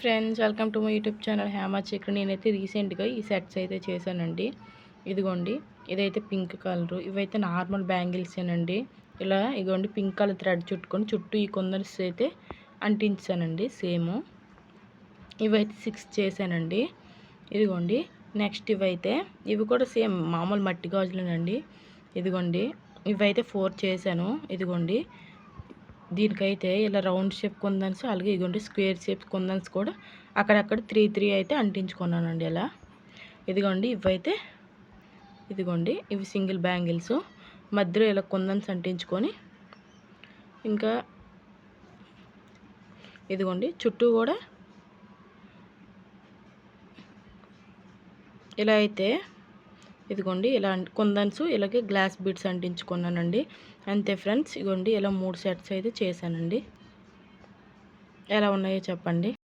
Friends, welcome to my YouTube channel Hema ఇక్కడ నేనైతే రీసెంట్గా ఈ సెట్స్ అయితే చేశానండి. ఇదిగోండి, ఇదైతే పింక్ కలరు. ఇవైతే నార్మల్ బ్యాంగిల్సేనండి. ఇలా ఇదిగోండి పింక్ కలర్ థ్రెడ్ చుట్టుకొని చుట్టూ ఈ కుందన్స్ అయితే అంటించానండి. సేమ్ ఇవైతే 6 చేశానండి. ఇదిగోండి నెక్స్ట్ ఇవి కూడా సేమ్ మామూలు మట్టి గాజులేనండి. ఇదిగోండి ఇవైతే 4 చేశాను. ఇదిగోండి దీనికైతే ఇలా రౌండ్ షేప్ కుందన్స్, అలాగే ఇదిగోండి స్క్వేర్ షేప్ కుందన్స్ కూడా అక్కడక్కడ 3 అయితే అంటించుకున్నానండి. ఇలా ఇదిగోండి ఇవి సింగిల్ బ్యాంగిల్స్ మధ్యలో ఇలా కుందన్స్ అంటించుకొని, ఇంకా ఇదిగోండి చుట్టూ కూడా ఇలా అయితే ఇదిగోండి ఇలా కుందన్స్, ఇలాగే గ్లాస్ బీడ్స్ అంటించుకున్నానండి. అంతే ఫ్రెండ్స్, ఇదిగోండి ఇలా 3 సెట్స్ అయితే చేశానండి. ఎలా ఉన్నాయో చెప్పండి.